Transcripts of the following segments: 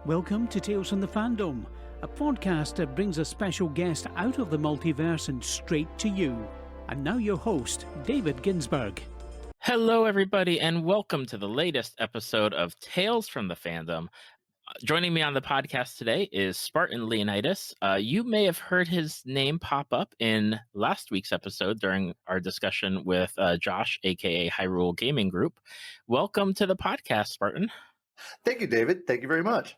Welcome to Tales from the Fandom, a podcast that brings a special guest out of the multiverse and straight to you. And now your host, David Ginsburg. Hello, everybody, and welcome to the latest episode of Tales from the Fandom. Joining me on the podcast today is Spartan Leonidus. You may have heard his name pop up in last week's episode during our discussion with Josh, aka Hyrule Gaming Group. Welcome to the podcast, Spartan. Thank you, David. Thank you very much.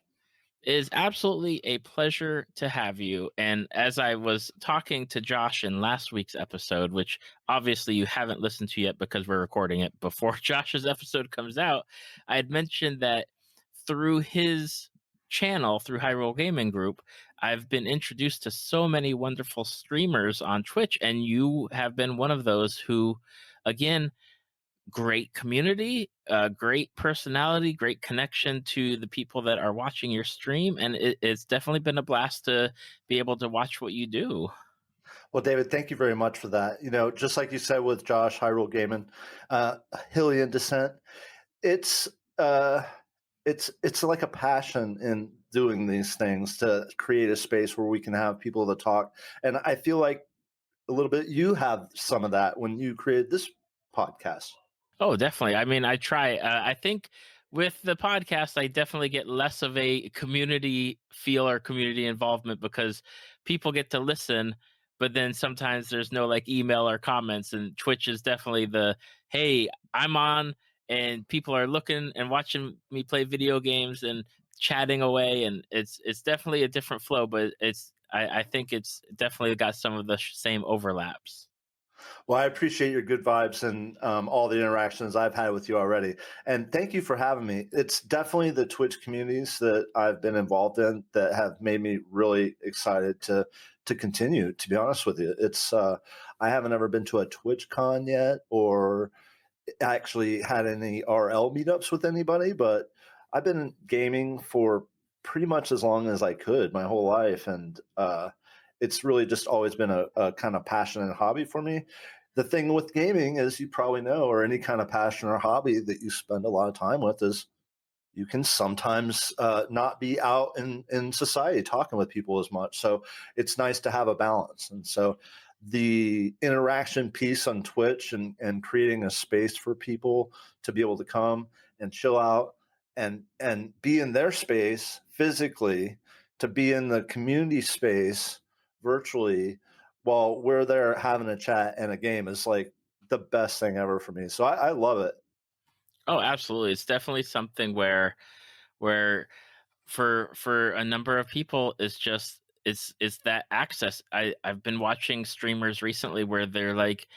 It is absolutely a pleasure to have you. And as I was talking to Josh in last week's episode, which obviously you haven't listened to yet because we're recording it before Josh's episode comes out, I had mentioned that through his channel, through Hyrule Gaming Group, I've been introduced to so many wonderful streamers on Twitch, and you have been one of those who, again, great community, great personality, great connection to the people that are watching your stream, and it's definitely been a blast to be able to watch what you do. Well, David, thank you very much for that. You know, just like you said with Josh, Hyrule Gaming, Hylian Descent, it's like a passion in doing these things to create a space where we can have people to talk. And I feel like a little bit you have some of that when you created this podcast. Oh, definitely. I mean, I try. I think with the podcast, I definitely get less of a community feel or community involvement because people get to listen, but then sometimes there's no like email or comments. And Twitch is definitely the, hey, I'm on and people are looking and watching me play video games and chatting away. And it's definitely a different flow, but I think it's definitely got some of the same overlaps. Well, I appreciate your good vibes and all the interactions I've had with you already. And thank you for having me. It's definitely the Twitch communities that I've been involved in that have made me really excited to continue, to be honest with you. It's I haven't ever been to a Twitch con yet or actually had any RL meetups with anybody, but I've been gaming for pretty much as long as I could my whole life. And it's really just always been a kind of passion and hobby for me. The thing with gaming, as you probably know, or any kind of passion or hobby that you spend a lot of time with, is you can sometimes not be out in society talking with people as much. So it's nice to have a balance. And so the interaction piece on Twitch and creating a space for people to be able to come and chill out and be in their space physically, to be in the community space virtually while we're there having a chat and a game is like the best thing ever for me. So I love it. Oh, absolutely. It's definitely something where for a number of people it's that access. I've been watching streamers recently where they're like,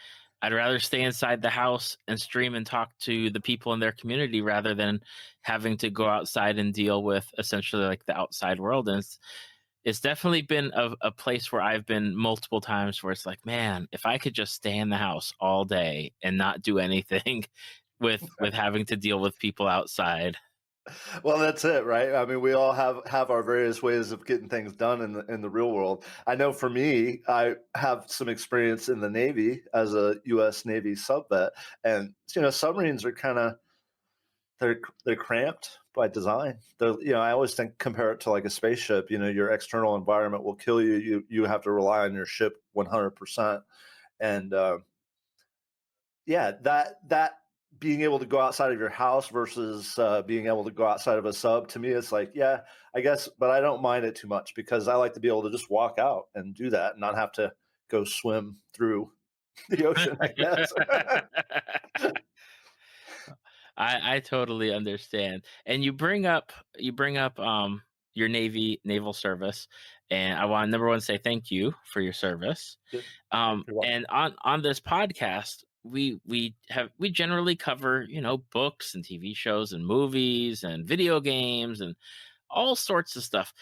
I'd rather stay inside the house and stream and talk to the people in their community rather than having to go outside and deal with essentially like the outside world. And it's definitely been a place where I've been multiple times where it's like, man, if I could just stay in the house all day and not do anything with having to deal with people outside. Well, that's it, right? I mean, we all have our various ways of getting things done in the real world. I know for me, I have some experience in the Navy as a U.S. Navy sub vet, and submarines are kind of they're cramped by design. I always compare it to like a spaceship. Your external environment will kill you. You have to rely on your ship 100%, and that being able to go outside of your house versus being able to go outside of a sub, to me, it's like, yeah, I guess, but I don't mind it too much because I like to be able to just walk out and do that and not have to go swim through the ocean, I guess. I totally understand. And you bring up your naval service, and I want number one say thank you for your service. And on this podcast, we generally cover books and TV shows and movies and video games and all sorts of stuff.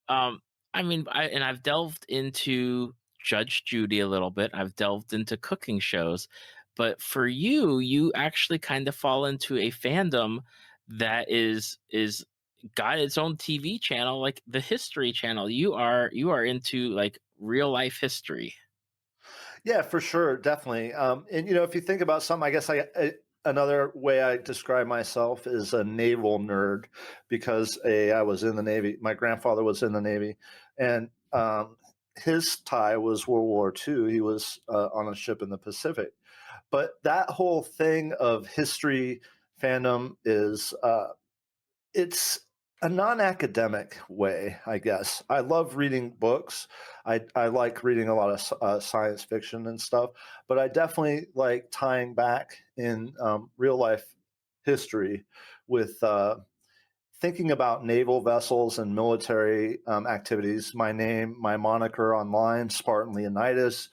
I've delved into Judge Judy a little bit. I've delved into cooking shows, but for you actually kind of fall into a fandom that is got its own TV channel, like the History Channel. You are into like real life history. Yeah, for sure, definitely. And if you think about something, I guess I another way I describe myself is a naval nerd because I was in the Navy. My grandfather was in the Navy, and his tie was World War II. He was on a ship in the Pacific. But that whole thing of history fandom is it's a non-academic way, I guess. I love reading books. I like reading a lot of science fiction and stuff, but I definitely like tying back in real life history with thinking about naval vessels and military activities. My moniker online, Spartan Leonidus,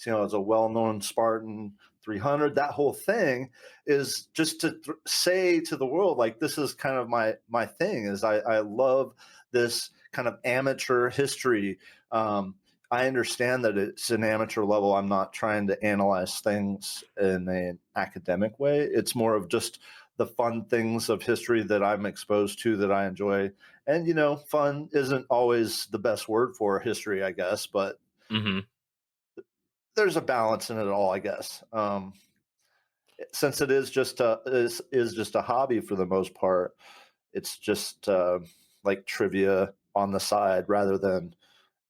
as a well-known Spartan 300. That whole thing is just to say to the world, like, this is kind of my thing. Is I love this kind of amateur history. I understand that it's an amateur level. I'm not trying to analyze things in an academic way. It's more of just the fun things of history that I'm exposed to that I enjoy. And, fun isn't always the best word for history, I guess, but Hmm. there's a balance in it all, I guess. Since it is just is just a hobby for the most part, it's just like trivia on the side rather than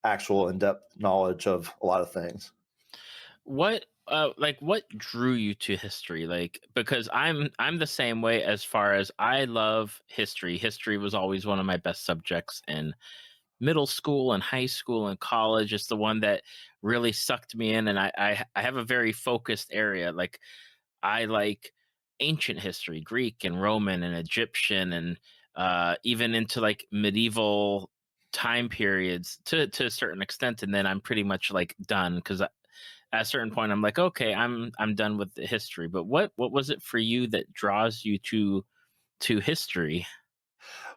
actual in-depth knowledge of a lot of things. What drew you to history? Like, because I'm the same way. As far as, I love history. History was always one of my best subjects in middle school and high school and college. It's the one that really sucked me in, and I have a very focused area. Like, I like ancient history, Greek and Roman and Egyptian, and even into like medieval time periods to a certain extent. And then I'm pretty much like done, because at a certain point I'm like, okay, I'm done with the history. But what was it for you that draws you to history?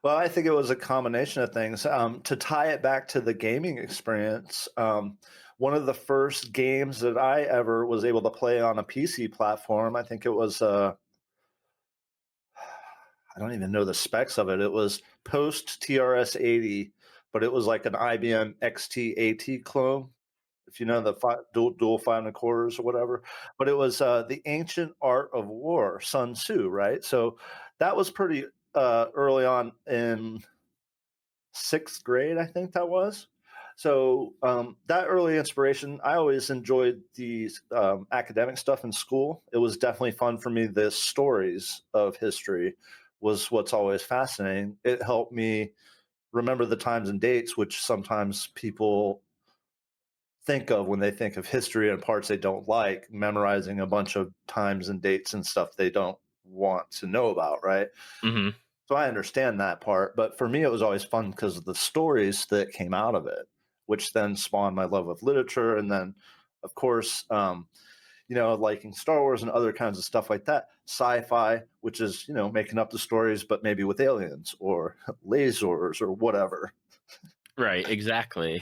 Well, I think it was a combination of things. To tie it back to the gaming experience, one of the first games that I ever was able to play on a PC platform, I think it was, I don't even know the specs of it. It was post TRS 80, but it was like an IBM XT AT clone, if you know the dual 5 1/4 or whatever. But it was The Ancient Art of War, Sun Tzu, right? So that was pretty early on in sixth grade, I think that was. So that early inspiration, I always enjoyed the academic stuff in school. It was definitely fun for me. The stories of history was what's always fascinating. It helped me remember the times and dates, which sometimes people think of when they think of history and parts they don't like, memorizing a bunch of times and dates and stuff they don't want to know about, right? Hmm. So I understand that part, but for me, it was always fun because of the stories that came out of it, which then spawned my love of literature. And then, of course, liking Star Wars and other kinds of stuff like that. Sci-fi, which is, making up the stories, but maybe with aliens or lasers or whatever. Right, exactly.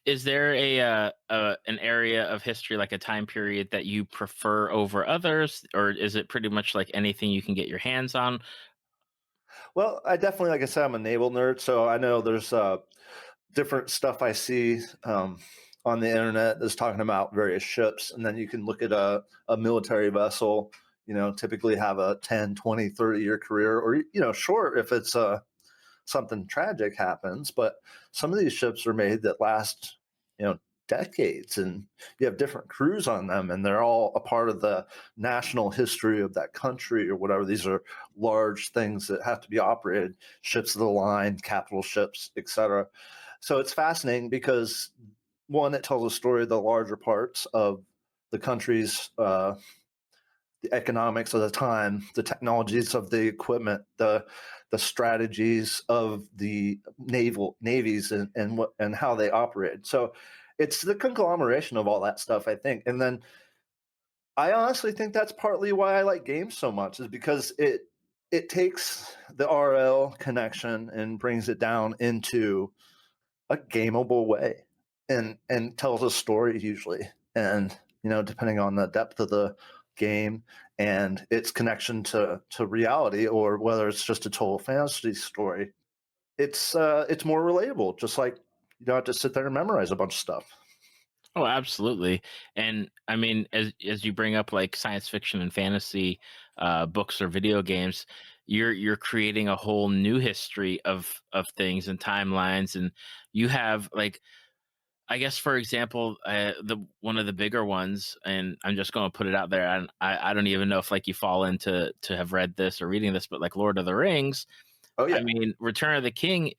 Is there an area of history, like a time period, that you prefer over others, or is it pretty much like anything you can get your hands on? Well, I definitely, like I said, I'm a naval nerd, so I know there's different stuff I see on the internet that's talking about various ships, and then you can look at a military vessel, typically have a 10, 20, 30-year career, or, short if it's something tragic happens. But some of these ships are made that last, decades, and you have different crews on them, and they're all a part of the national history of that country or whatever. These are large things that have to be operated, ships of the line, capital ships, etc. So it's fascinating because, one, it tells a story of the larger parts of the country's the economics of the time, the technologies of the equipment, the strategies of the navies, and how they operate. So it's the conglomeration of all that stuff, I think. And then I honestly think that's partly why I like games so much, is because it takes the RL connection and brings it down into a gameable way, and tells a story usually. And depending on the depth of the game and its connection to reality, or whether it's just a total fantasy story, it's more relatable. Just like you don't have to sit there and memorize a bunch of stuff. Oh, absolutely. And I mean, as you bring up like science fiction and fantasy books or video games, you're creating a whole new history of things and timelines, and you have like, I guess, for example, the one of the bigger ones, and I'm just going to put it out there. And I don't even know if like you fall into to have read this or reading this, but like Lord of the Rings. Oh I yeah. mean, Return of the King,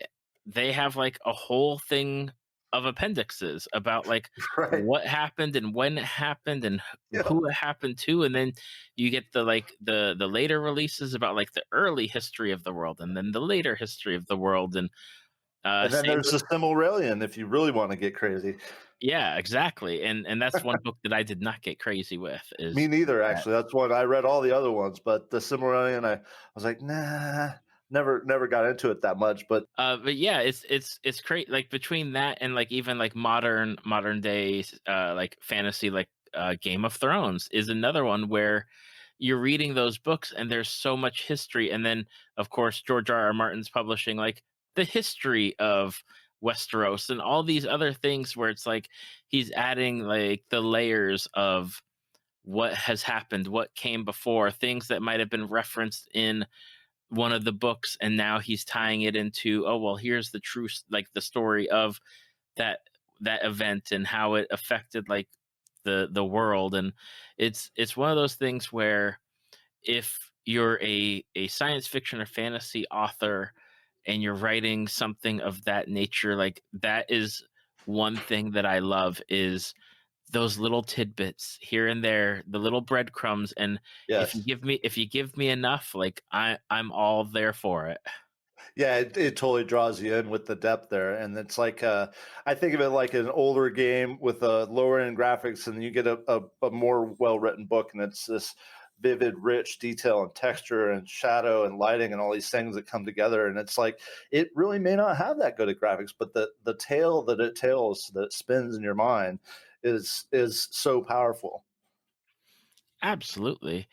they have like a whole thing of appendixes about like Right. what happened and when it happened and Yeah. who it happened to, and then you get the like the later releases about like the early history of the world and then the later history of the world, and And then same there's with, the Silmarillion if you really want to get crazy. yeah, exactly, and that's one book that I did not get crazy with Me is neither, that. actually. That's one I read all the other ones, but the Silmarillion, I was like, nah, never got into it that much. But But yeah, it's great. Like between that and like even like modern days, like fantasy, like Game of Thrones is another one where you're reading those books and there's so much history, and then of course George R. R. Martin's publishing like the history of Westeros and all these other things where it's like he's adding like the layers of what has happened, what came before, things that might have been referenced in one of the books, and now he's tying it into, oh well, here's the true like the story of that that event and how it affected like the world. And it's one of those things where if you're a science fiction or fantasy author and you're writing something of that nature, like that is one thing that I love is those little tidbits here and there, the little breadcrumbs, and yes, if you give me enough, like I'm all there for it. yeah, it totally draws you in with the depth there, and it's like I think of it like an older game with a lower end graphics, and you get a more well written book, and it's this vivid, rich detail and texture and shadow and lighting and all these things that come together, and it's like it really may not have that good of graphics, but the tale that it tells that spins in your mind is so powerful. Absolutely.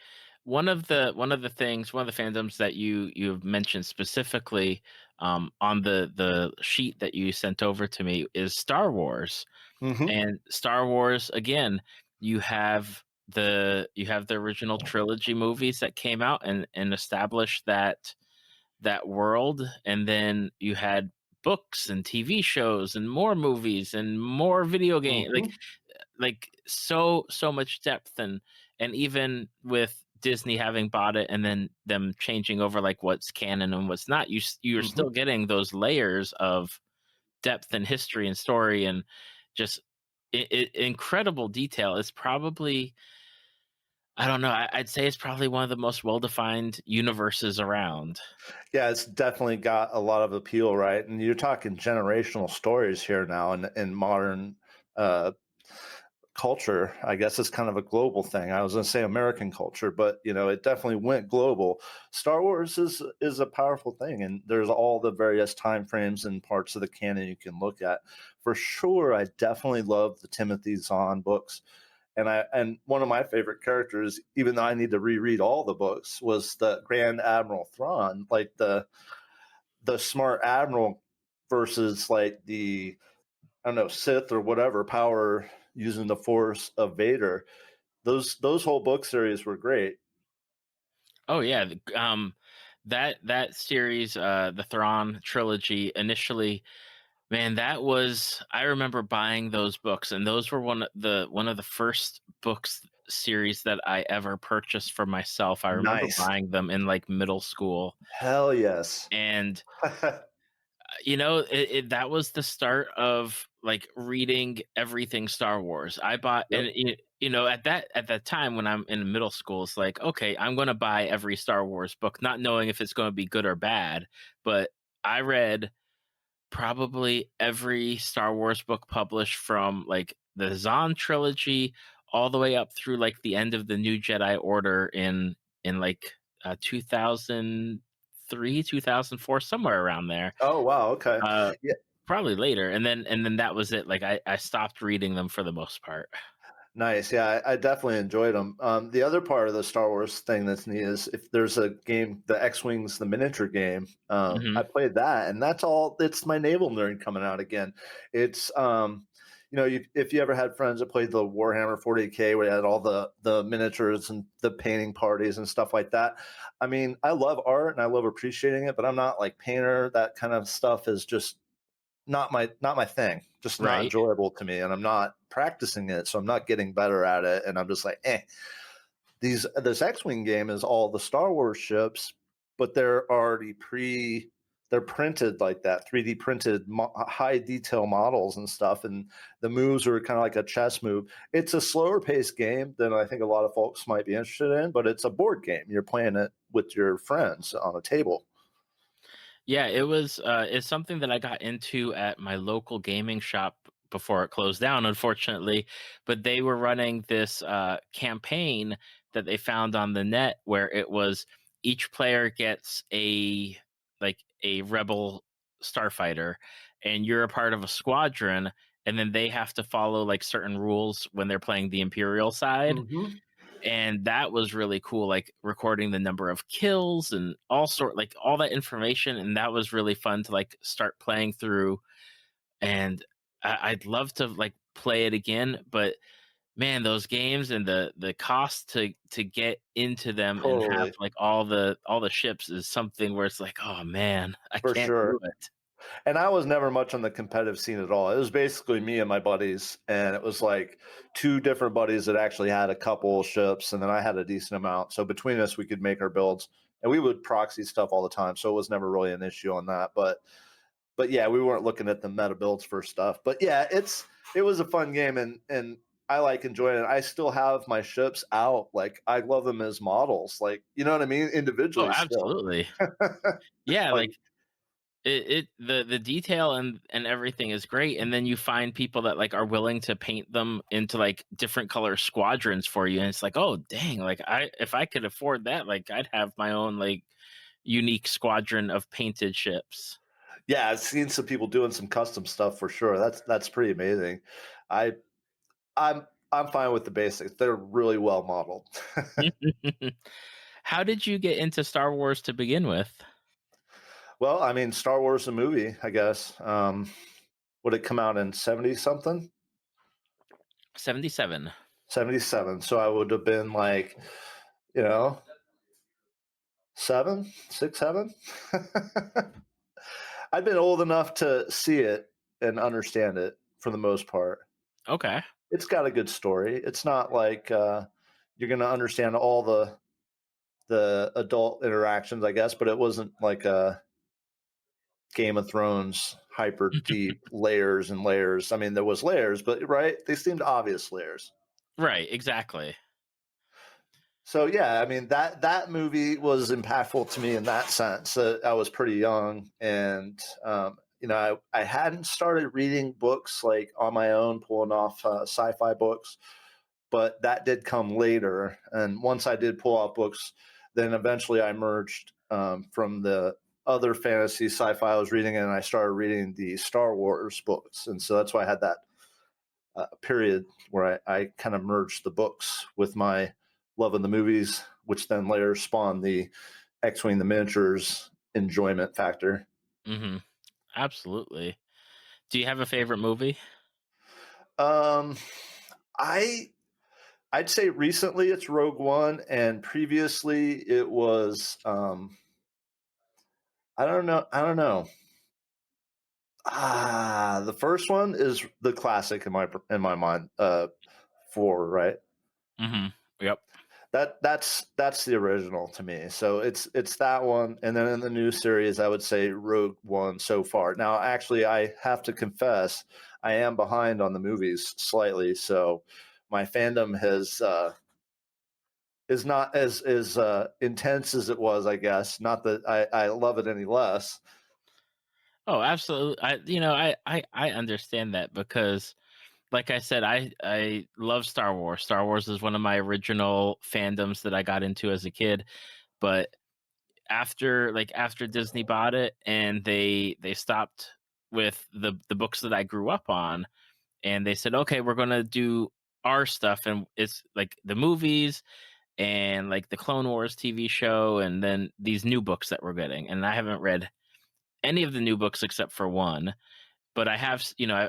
One of the things, one of the fandoms that you've mentioned specifically on the sheet that you sent over to me is Star Wars. Hmm. And Star Wars again, you have the original trilogy movies that came out and established that world, and then you had books and TV shows and more movies and more video game, Hmm. like so much depth, and even with Disney having bought it and then them changing over like what's canon and what's not, you're Hmm. still getting those layers of depth and history and story and just incredible detail. It's probably, I don't know, I'd say it's probably one of the most well defined universes around. Yeah, it's definitely got a lot of appeal, right? And you're talking generational stories here now in modern uh, culture. I guess it's kind of a global thing. I was going to say American culture, but it definitely went global. Star Wars is a powerful thing, and there's all the various time frames and parts of the canon you can look at. For sure, I definitely love the Timothy Zahn books. And one of my favorite characters, even though I need to reread all the books, was the Grand Admiral Thrawn, like the smart admiral versus like the, I don't know, Sith or whatever power using the Force of Vader. Those whole book series were great. Oh yeah, that series, the Thrawn trilogy, initially, man, that was, I remember buying those books, and those were one of the first books series that I ever purchased for myself. I remember Nice. buying them in like middle school, Hell yes. and that was the start of like reading everything Star Wars. I bought, Yep. and at that time when I'm in middle school, it's like, okay, I'm going to buy every Star Wars book, not knowing if it's going to be good or bad. But I read probably every Star Wars book published from like the Zahn trilogy all the way up through like the end of the New Jedi Order in like 2003, 2004, somewhere around there. Oh wow. Okay. Uh, Yeah. Probably later, and then that was it. Like I stopped reading them for the most part. Nice. Yeah, I definitely enjoyed them. The other part of the Star Wars thing that's neat is if there's a game, the X Wings, the miniature game. I Hmm. played that, and that's all. It's my naval nerd coming out again. It's if you ever had friends that played the Warhammer 40K where you had all the miniatures and the painting parties and stuff like that. I mean, I love art and I love appreciating it, but I'm not like painter. That kind of stuff is just not my thing. Just not Right. enjoyable to me, and I'm not practicing it, so I'm not getting better at it. And I'm just like, this X-wing game is all the Star Wars ships, but they're already they're printed like that, 3D printed high detail models and stuff, and the moves are kind of like a chess move. It's a slower paced game than I think a lot of folks might be interested in, but it's a board game. You're playing it with your friends on a table. Yeah, it's something that I got into at my local gaming shop before it closed down, unfortunately. But they were running this campaign that they found on the net where it was each player gets a rebel starfighter, and you're a part of a squadron, and then they have to follow like certain rules when they're playing the Imperial side. Mm-hmm. And that was really cool, like recording the number of kills and all that information, and that was really fun to like start playing through. And I'd love to like play it again, but man, those games and the cost to get into them and have Totally, like all the ships is something where it's like, oh man, I for can't do sure. it. And I was never much on the competitive scene at all. It was basically me and my buddies, and it was like two different buddies that actually had a couple ships, and then I had a decent amount. So between us, we could make our builds, and we would proxy stuff all the time. So it was never really an issue on that. But yeah, we weren't looking at the meta builds for stuff. But yeah, it was a fun game, and I like enjoying it. I still have my ships out. Like I love them as models. Like you know what I mean, Oh, individually still. absolutely. Yeah, Like like the detail and everything is great, and then you find people that like are willing to paint them into like different color squadrons for you, and it's like, oh dang, like I if I could afford that, like I'd have my own like unique squadron of painted ships. yeah, I've seen some people doing some custom stuff for sure. That's pretty amazing. I I'm fine with the basics. They're really well modeled. How did you get into Star Wars to begin with? Well, I mean, Star Wars the movie, I guess. Would it come out in 70 something? 77. 77. So I would have been like, you know, seven, six, seven. I've been old enough to see it and understand it for the most part. Okay. It's got a good story. It's not like you're going to understand all the adult interactions, I guess, but it wasn't like a Game of Thrones hyper deep layers and layers. I mean, there was layers, but right, they seemed obvious layers. Right, exactly. So yeah, I mean that movie was impactful to me in that sense. I was pretty young, and I hadn't started reading books like on my own, pulling off sci-fi books, but that did come later. And once I did pull out books, then eventually I merged from the other fantasy sci-fi I was reading, and I started reading the Star Wars books. And so that's why I had that period where I kind of merged the books with my love of the movies, which then later spawned the X-wing, the miniatures enjoyment factor. Hmm. Absolutely. Do you have a favorite movie? Um, I I'd say recently it's Rogue One, and previously it was I don't know. I don't know. The first one is the classic in my mind. Four, right? Hmm. Yep. That's the original to me. So it's that one, and then in the new series, I would say Rogue One so far. Now, actually, I have to confess, I am behind on the movies slightly. So my fandom has is not as intense as it was, I guess. Not that I love it any less. Oh, absolutely. I understand that because like I said, I love Star Wars. Star Wars is one of my original fandoms that I got into as a kid, but after Disney bought it and they stopped with the books that I grew up on, and they said, "Okay, we're going to do our stuff," and it's like the movies and like the Clone Wars TV show and then these new books that we're getting. And I haven't read any of the new books except for one, but I have,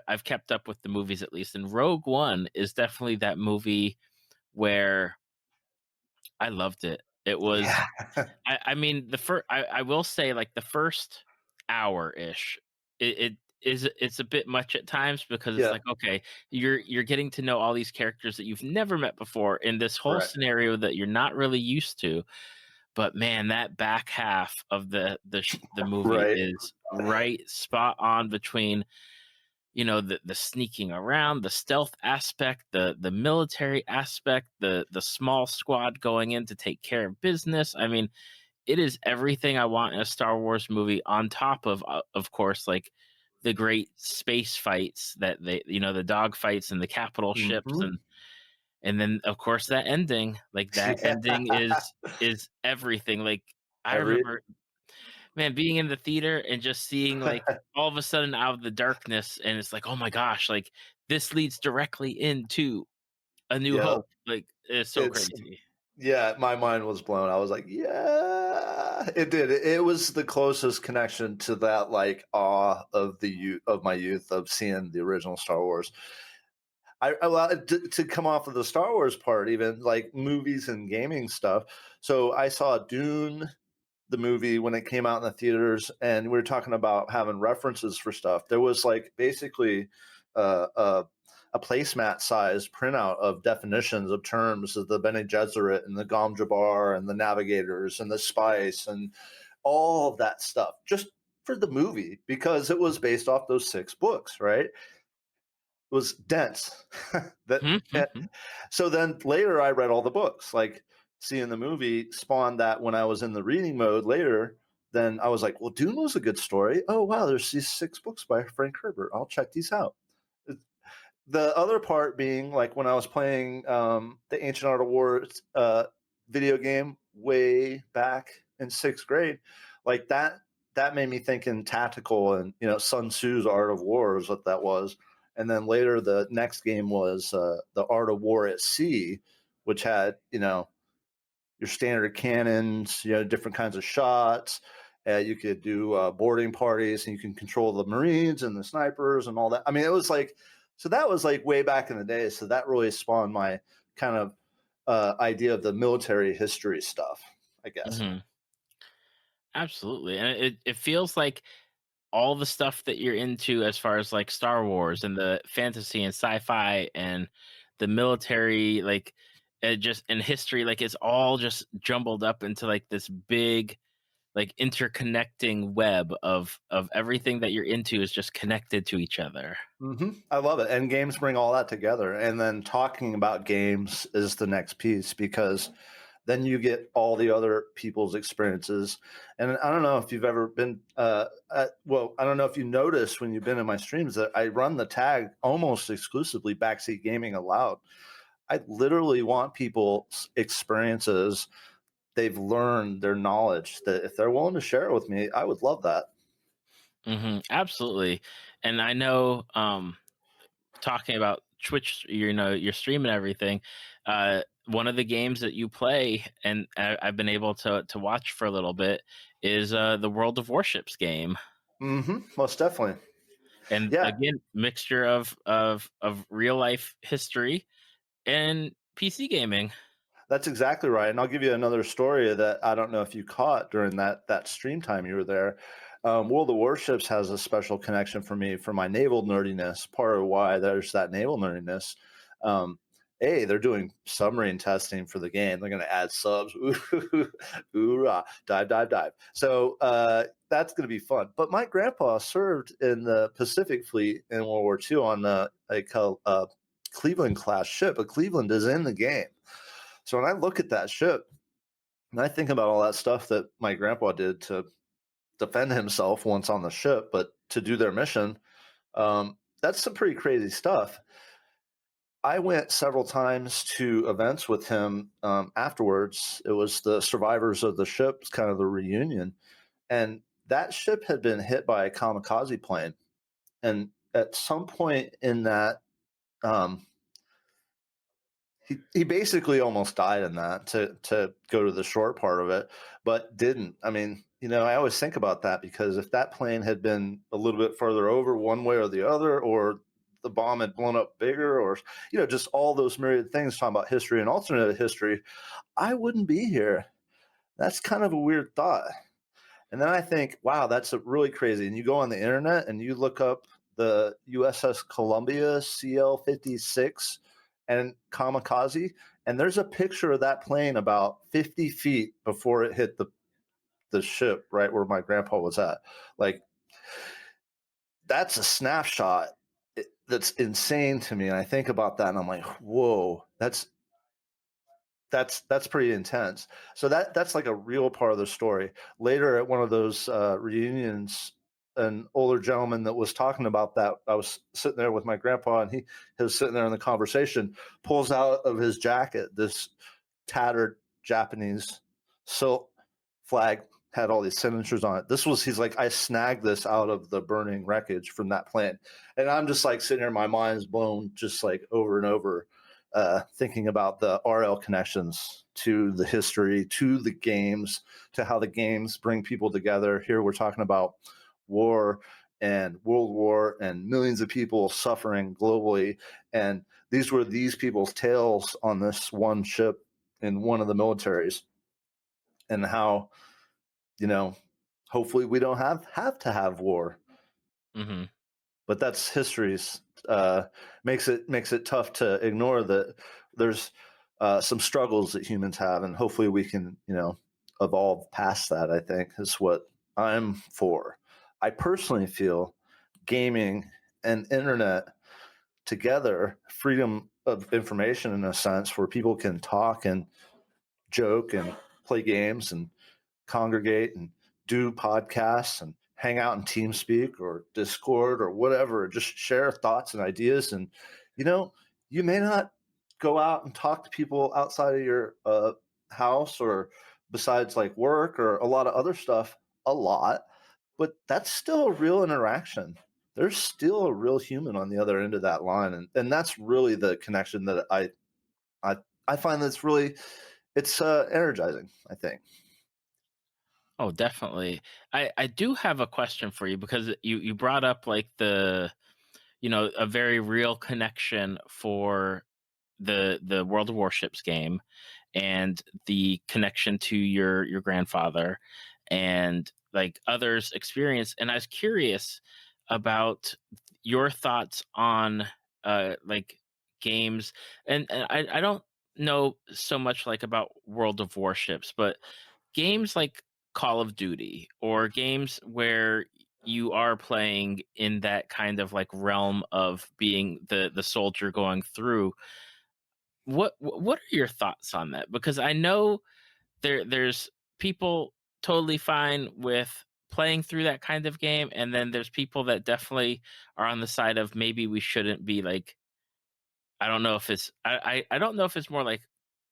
I've kept up with the movies at least. And Rogue One is definitely that movie where I loved it. It was, Yeah. I mean, the first, I will say, like the first hour ish, it's a bit much at times because it's Yeah. like, okay, you're getting to know all these characters that you've never met before in this whole Right. scenario that you're not really used to. But man, that back half of the movie Right. is right spot on between, the sneaking around, the stealth aspect, the military aspect, the small squad going in to take care of business. I mean, it is everything I want in a Star Wars movie, on top of course, like the great space fights that the dog fights and the capital ships, Hmm. and then of course that ending, like that Yeah. ending is everything. Like I Every remember, man, being in the theater and just seeing, like, all of a sudden out of the darkness, and it's like, oh my gosh, like this leads directly into A New yeah. Hope. Like it's so It's crazy. Yeah, my mind was blown. I was like, yeah, it did. It was the closest connection to that like awe of the youth of my youth of seeing the original Star Wars. Well, to come off of the Star Wars part, even like movies and gaming stuff. So I saw Dune, the movie, when it came out in the theaters, and we were talking about having references for stuff. There was like basically uh, a, a placemat size printout of definitions of terms of the Bene Gesserit and the Gom Jabbar and the Navigators and the Spice and all of that stuff just for the movie because it was based off those 6 books, right? It was dense. that Mhm. So then later I read all the books. Like seeing the movie spawned that when I was in the reading mode later, then I was like, well, Dune was a good story. Oh wow, there's these 6 books by Frank Herbert. I'll check these out. The other part being like when I was playing the Ancient Art of War video game way back in 6th grade, like that made me think in tactical and Sun Tzu's Art of War is what that was. And then later the next game was the Art of War at Sea, which had your standard cannons, different kinds of shots. You could do boarding parties, and you can control the Marines and the snipers and all that. I mean, it was like, so that was like way back in the day. So that really spawned my kind of idea of the military history stuff, I guess. Mhm. Absolutely. And it feels like all the stuff that you're into as far as like Star Wars and the fantasy and sci-fi and the military, like it just in history, like it's all just jumbled up into like this big, like interconnecting web of everything that you're into is just connected to each other. I love it. And games bring all that together. And then talking about games is the next piece because then you get all the other people's experiences. And I don't know if you've ever been, well, I don't know if you noticed when you've been in my streams that I run the tag almost exclusively Backseat Gaming Allowed. I literally want people's experiences. They've learned their knowledge that if they're willing to share it with me, I would love that. Absolutely. And I know, talking about Twitch, your stream and everything. One of the games that you play, and I've been able to watch for a little bit, is the World of Warships game, Most definitely. and Yeah. again, mixture of real life history and PC gaming. That's exactly right. And I'll give you another story that I don't know if you caught during that stream time you were there. World of Warships has a special connection for me for my naval nerdiness. Part of why there's that naval nerdiness. They're doing submarine testing for the game. They're going to add subs. Hoorah. Dive, dive, dive. So that's going to be fun. But my grandpa served in the Pacific Fleet in World War II on the Cleveland class ship. But Cleveland is in the game. So when I look at that ship and I think about all that stuff that my grandpa did to defend himself once on the ship, but to do their mission, that's some pretty crazy stuff. I went several times to events with him afterwards. It was the survivors of the ship, kind of the reunion. And that ship had been hit by a kamikaze plane. And at some point in that, um, he basically almost died in that to go to the short part of it, but didn't. I mean, I always think about that because if that plane had been a little bit further over one way or the other, or the bomb had blown up bigger, or, just all those myriad things talking about history and alternate history, I wouldn't be here. That's kind of a weird thought. And then I think, wow, that's really crazy. And you go on the internet and you look up the USS Columbia CL-56 and kamikaze, and there's a picture of that plane about 50 feet before it hit the ship right where my grandpa was at. Like, that's a snapshot that's insane to me. And I think about that and I'm like, whoa, that's pretty intense. So that's like a real part of the story. Later at one of those reunions, an older gentleman that was talking about that, I was sitting there with my grandpa, and he was sitting there in the conversation, pulls out of his jacket this tattered Japanese silk flag, had all these signatures on it. He's like, I snagged this out of the burning wreckage from that plane. And I'm just like sitting here, my mind is blown just like over and over, thinking about the RL connections to the history, to the games, to how the games bring people together. Here we're talking about war and World War and millions of people suffering globally. And these were these people's tales on this one ship in one of the militaries, and how, hopefully we don't have to have war. Mm-hmm. But that's history's makes it tough to ignore that there's some struggles that humans have, and hopefully we can evolve past that. I think is what I'm for. I personally feel gaming and internet together, freedom of information in a sense, where people can talk and joke and play games and congregate and do podcasts and hang out in TeamSpeak or Discord or whatever, just share thoughts and ideas. And, you may not go out and talk to people outside of your house, or besides like work or a lot of other stuff a lot, but that's still a real interaction. There's still a real human on the other end of that line. And that's really the connection that I find that's really, it's energizing, I think. Oh, definitely. I do have a question for you, because you brought up like a very real connection for the World of Warships game, and the connection to your grandfather, and like others' experience. And I was curious about your thoughts on like games, and I don't know so much like about World of Warships, but games like Call of Duty, or games where you are playing in that kind of like realm of being the soldier going through. What are your thoughts on that? Because I know there's people totally fine with playing through that kind of game, and then there's people that definitely are on the side of maybe we shouldn't be like, I don't know if it's I don't know if it's more like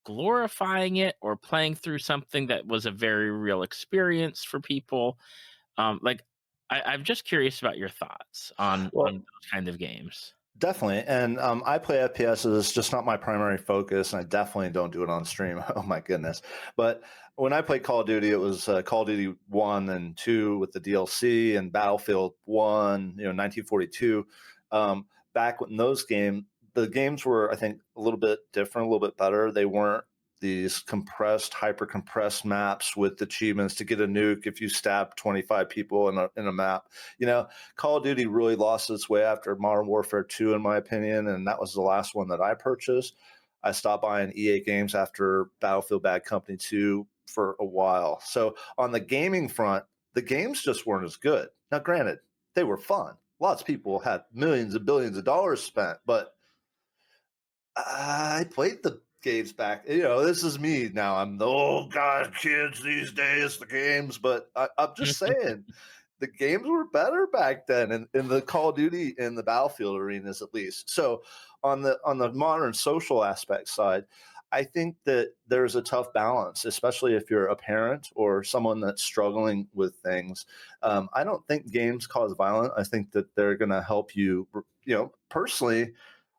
glorifying it, or playing through something that was a very real experience for people. Like I'm just curious about your thoughts on Well, those kind of games. definitely. And I play FPS. It's just not my primary focus. And I definitely don't do it on stream. Oh, my goodness. But when I played Call of Duty, it was Call of Duty 1 and 2 with the DLC, and Battlefield 1, 1942. Back when the games were, I think, a little bit different, a little bit better. They weren't these compressed, hyper compressed maps with achievements to get a nuke if you stab 25 people in a map. Call of Duty really lost its way after Modern Warfare 2, in my opinion, and that was the last one that I purchased. I stopped buying EA games after Battlefield Bad Company 2 for a while. So on the gaming front, the games just weren't as good. Now, granted, they were fun. Lots of people had millions and billions of dollars spent, but I played the games back. This is me now. I'm the old god kids these days, the games, but I'm just saying the games were better back then, in the Call of Duty and the Battlefield arenas, at least. So on the modern social aspect side, I think that there's a tough balance, especially if you're a parent or someone that's struggling with things. I don't think games cause violence. I think that they're going to help you. Personally,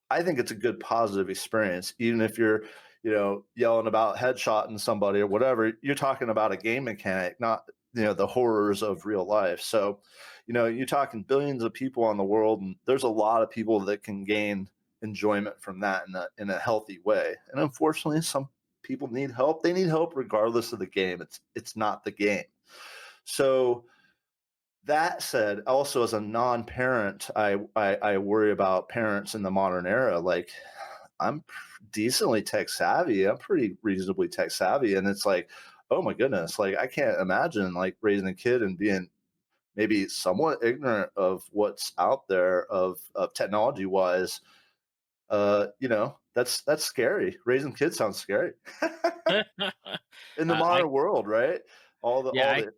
I think it's a good positive experience, even if you're, yelling about headshotting somebody or whatever. You're talking about a game mechanic, not the horrors of real life. So, you're talking billions of people on the world, and there's a lot of people that can gain enjoyment from that in a healthy way. And unfortunately, some people need help. They need help regardless of the game. It's not the game. So that said, also as a non-parent, I worry about parents in the modern era. Like, I'm decently tech savvy. I'm pretty reasonably tech savvy, and it's like, oh my goodness, like I can't imagine like raising a kid and being maybe somewhat ignorant of what's out there of technology wise. That's scary. Raising kids sounds scary in the I modern world, right? All the yeah, all I the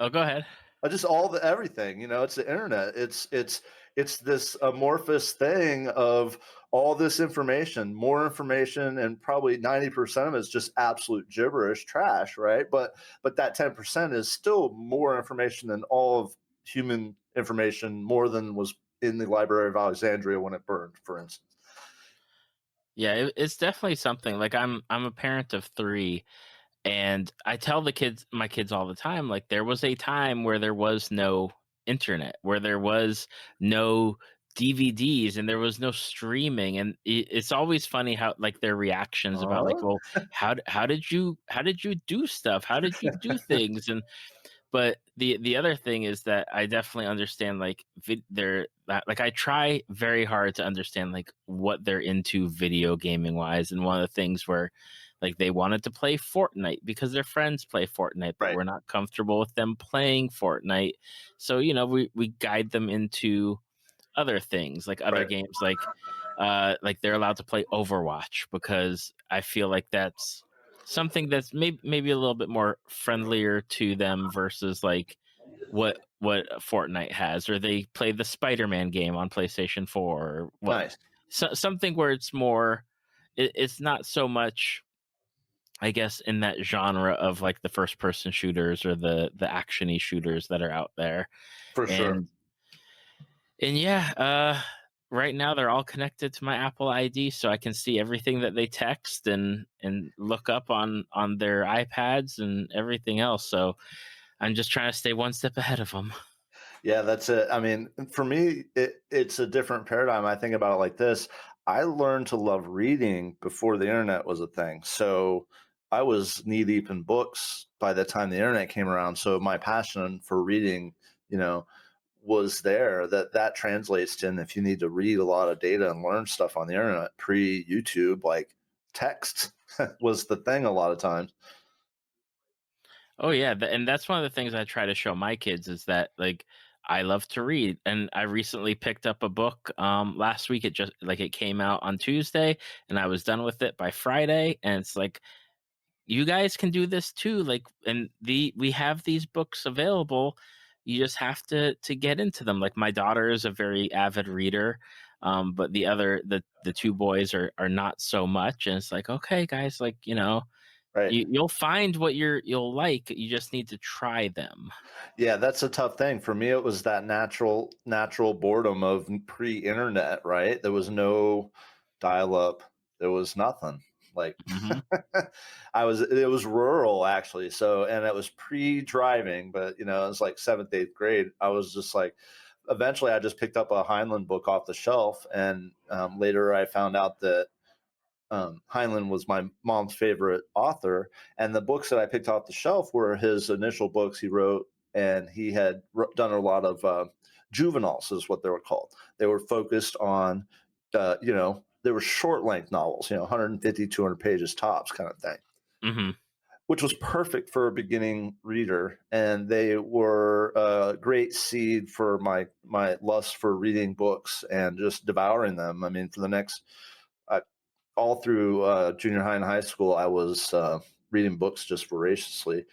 oh, go ahead. just all the everything, it's the internet. It's this amorphous thing of all this information, more information, and probably 90% of it's just absolute gibberish trash, right? But that 10% is still more information than all of human information, more than was in the Library of Alexandria when it burned, for instance. Yeah, it's definitely something. Like I'm a parent of 3, and I tell my kids all the time, like there was a time where there was no internet, where there was no DVDs and there was no streaming, and it's always funny how like their reactions about like, Huh? well, how did you do stuff? How did you do things? And but the other thing is that I definitely understand like they're like I try very hard to understand like what they're into video gaming wise, and one of the things where like they wanted to play Fortnite because their friends play Fortnite, but Right. we're not comfortable with them playing Fortnite. So we guide them into other things like other Right. games like they're allowed to play Overwatch because I feel like that's something that's maybe a little bit more friendlier to them versus like what Fortnite has, or they play the Spider-Man game on PlayStation 4 or what, Nice. something where it's more it's not so much, I guess, in that genre of like the first person shooters or the actiony shooters that are out there. For sure. And yeah, right now they're all connected to my Apple ID, so I can see everything that they text and look up on their iPads and everything else. So I'm just trying to stay one step ahead of them. Yeah, that's it. I mean, for me, it's a different paradigm. I think about it like this. I learned to love reading before the internet was a thing. So I was knee deep in books by the time the internet came around. So my passion for reading, you know, was there. That translates to, and if you need to read a lot of data and learn stuff on the internet pre YouTube, like text was the thing a lot of times. Oh yeah, and that's one of the things I try to show my kids is that like I love to read, and I recently picked up a book last week. It just like it came out on Tuesday, and I was done with it by Friday, and it's like you guys can do this too, like, and we have these books available. You just have to get into them. Like my daughter is a very avid reader, but the 2 boys are not so much, and it's like, okay guys, like Right. you'll find what you'll like. You just need to try them. Yeah, that's a tough thing. For me, it was that natural boredom of pre-internet, right? There was no dial-up. There was nothing. Like Hmm. it was rural actually. So, and it was pre-driving, but it was like seventh, eighth grade. I was just like, eventually I just picked up a Heinlein book off the shelf. And later I found out that Heinlein was my mom's favorite author, and the books that I picked off the shelf were his initial books he wrote, and he had done a lot of juveniles, is what they were called. They were focused on, they were short length novels, 150, 200 pages tops, kind of thing, Hmm. which was perfect for a beginning reader, and they were a great seed for my lust for reading books and just devouring them. I mean, for the next uh, all through junior high and high school, I was reading books just voraciously.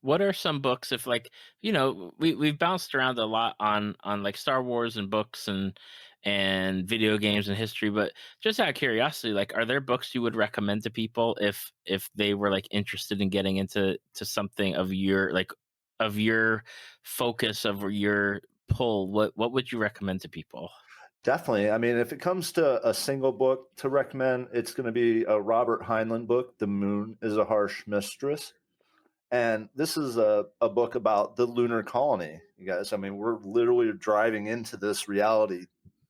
What are some books, if like we've bounced around a lot on like Star Wars and books and video games and history, but just out of curiosity, like are there books you would recommend to people if they were like interested in getting into something of your focus, of your pull? What would you recommend to people? Definitely. I mean, if it comes to a single book to recommend, it's going to be a Robert Heinlein book, The Moon is a Harsh Mistress. And this is a book about the lunar colony, you guys. I mean, we're literally driving into this reality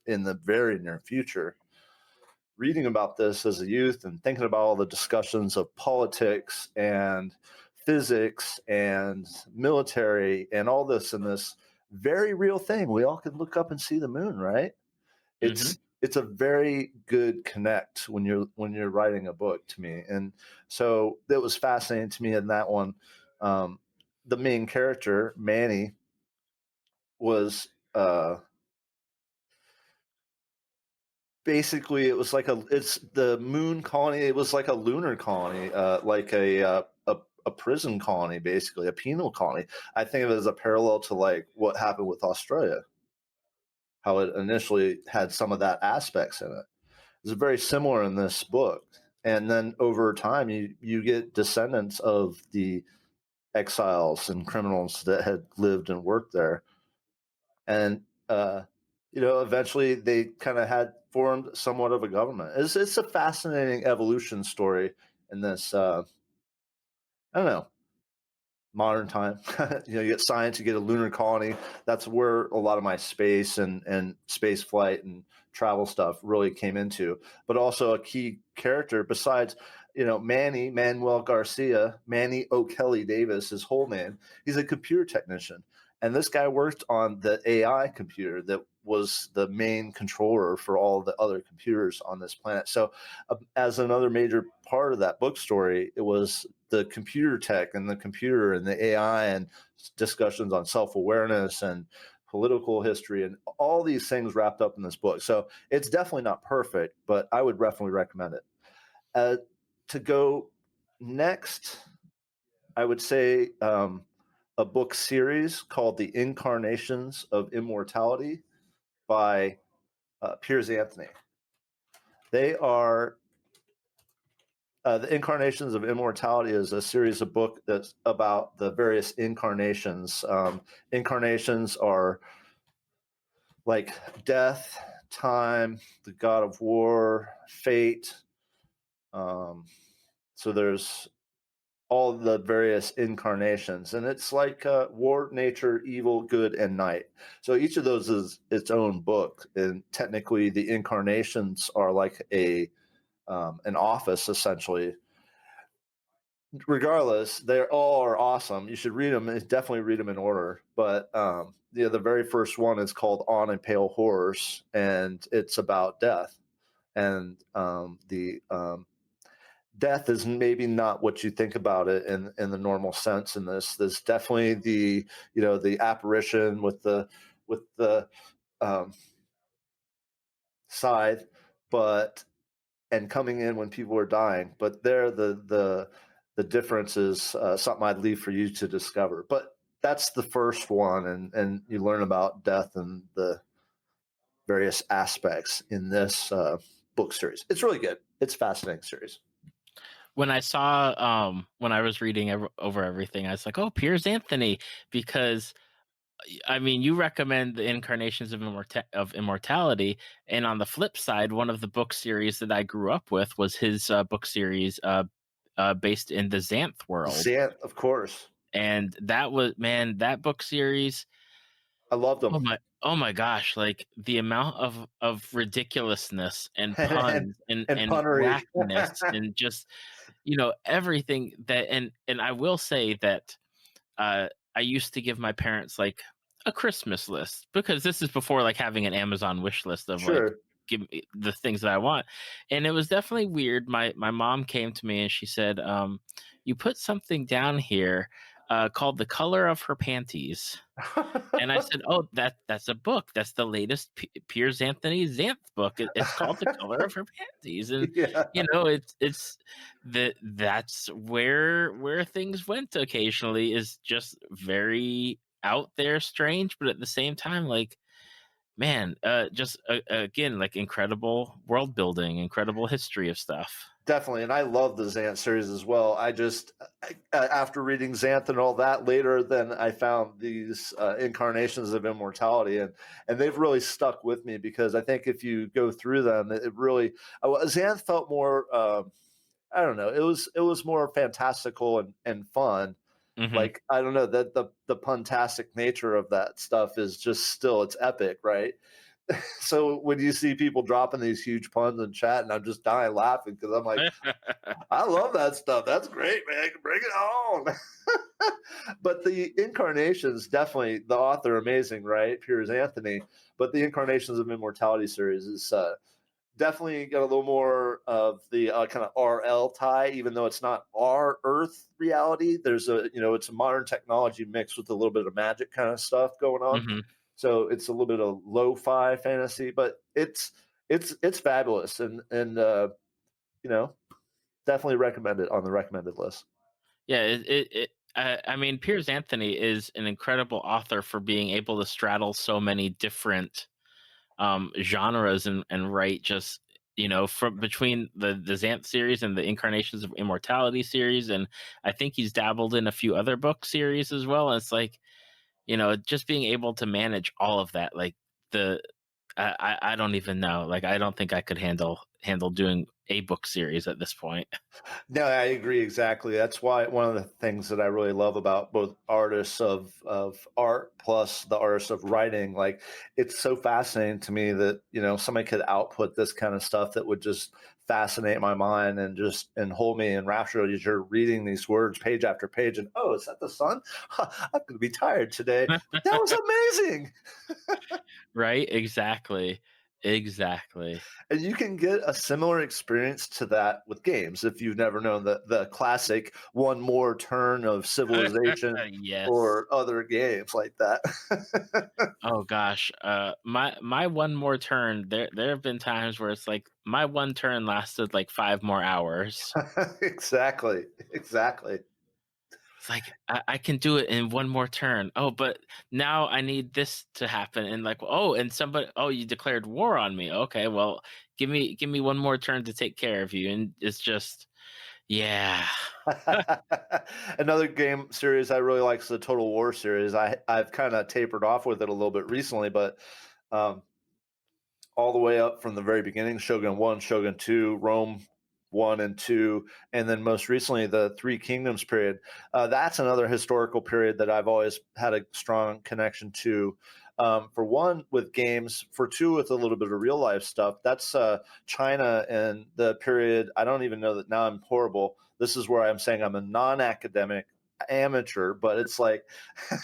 in the very near future. Reading about this as a youth and thinking about all the discussions of politics and physics and military and all this and this very real thing. We all can look up and see the moon, right? Mm-hmm. It's a very good connect when you're writing a book to me, and so that was fascinating to me in that one. The main character Manny was basically, it was like it's the moon colony. It was like a lunar colony, like a prison colony, basically a penal colony. I think of it as a parallel to like what happened with Australia, how it initially had some of that aspects in it. It's very similar in this book. And then over time, you get descendants of the exiles and criminals that had lived and worked there. And, eventually they kind of had formed somewhat of a government. It's a fascinating evolution story in this, I don't know, modern time. You get science, you get a lunar colony. That's where a lot of my space and space flight and travel stuff really came into. But also a key character besides, Manuel Garcia, Manny O'Kelly Davis, his whole name. He's a computer technician. And this guy worked on the AI computer that was the main controller for all the other computers on this planet. So, as another major part of that book story, it was the computer tech and the computer and the AI and discussions on self-awareness and political history and all these things wrapped up in this book. So it's definitely not perfect, but I would definitely recommend it. To go next, I would say a book series called The Incarnations of Immortality by Piers Anthony. They are The Incarnations of Immortality is a series of books that's about the various incarnations. Incarnations are like death, time, the god of war, fate. So there's all the various incarnations, and it's like war, nature, evil, good, and night. So each of those is its own book, and technically the incarnations are like an office essentially. Regardless, they all are awesome. You should read them. Definitely read them in order. But the very first one is called On a Pale Horse, and it's about death. And the death is maybe not what you think about it in the normal sense. In this, there's definitely the apparition with the um, scythe, and coming in when people are dying. But there, the difference is something I'd leave for you to discover. But that's the first one, and you learn about death and the various aspects in this book series. It's really good. It's a fascinating series. When I saw when I was reading over everything, I was like, "Oh, Piers Anthony," because I mean, you recommend the Incarnations of Immortality, and on the flip side, one of the book series that I grew up with was his book series based in the Xanth world. Xanth, of course. And that was, man, that book series, I loved them. oh my gosh, like the amount of ridiculousness and puns and punnery. wackiness and just everything that and I will say that I used to give my parents like a Christmas list, because this is before like having an Amazon wish list of like Sure. give me the things that I want. And it was definitely weird. My mom came to me and she said, you put something down here called The Color of Her Panties. And I said, "Oh, that's a book. That's the latest Piers Anthony Xanth book. It's called The Color of Her Panties." And Yeah. it's that's where things went occasionally, is just very out there, strange, but at the same time, like, man, just again, like incredible world building, incredible history of stuff. Definitely, and I love the Xanth series as well. After reading Xanth and all that later, then I found these incarnations of immortality, and they've really stuck with me, because I think if you go through them, it really Xanth felt more. I don't know. It was more fantastical and fun, Hmm. Like, I don't know, that the puntastic nature of that stuff is just still, it's epic, right? So when you see people dropping these huge puns in chat, and I'm just dying laughing because I'm like, I love that stuff. That's great, man. Bring it on. But the incarnations, definitely the author, amazing, right? Piers Anthony. But the Incarnations of Immortality series is definitely got a little more of the kind of RL tie, even though it's not our Earth reality. There's it's a modern technology mixed with a little bit of magic kind of stuff going on. Hmm. So it's a little bit of lo-fi fantasy, but it's fabulous, and definitely recommend it on the recommended list. Yeah, I mean, Piers Anthony is an incredible author for being able to straddle so many different genres and write just from between the Xanth series and the Incarnations of Immortality series, and I think he's dabbled in a few other book series as well. And it's like just being able to manage all of that, like the I don't even know, like I don't think I could handle doing a book series at this point. No, I agree exactly. That's why one of the things that I really love about both artists of art plus the artists of writing, like, it's so fascinating to me that somebody could output this kind of stuff that would just fascinate my mind and hold me in rapture as you're reading these words page after page. And oh, is that the sun? Huh, I'm going to be tired today, but that was amazing. Right, exactly. And you can get a similar experience to that with games if you've never known the classic one more turn of Civilization Yes. or other games like that. Oh gosh, my one more turn. There have been times where it's like my one turn lasted like 5 more hours. Exactly. Exactly. It's like I can do it in one more turn. Oh, but now I need this to happen, and like, oh, and somebody, oh, you declared war on me. Okay, well, give me one more turn to take care of you, and it's just, yeah. Another game series I really like is the Total War series. I've kind of tapered off with it a little bit recently, but um, all the way up from the very beginning, Shogun 1, Shogun 2, Rome 1 and 2, and then most recently the Three Kingdoms period. That's another historical period that I've always had a strong connection to. For one, with games, for two, with a little bit of real life stuff. That's China and the period. I don't even know that now I'm horrible. This is where I'm saying I'm a non academic amateur, but it's like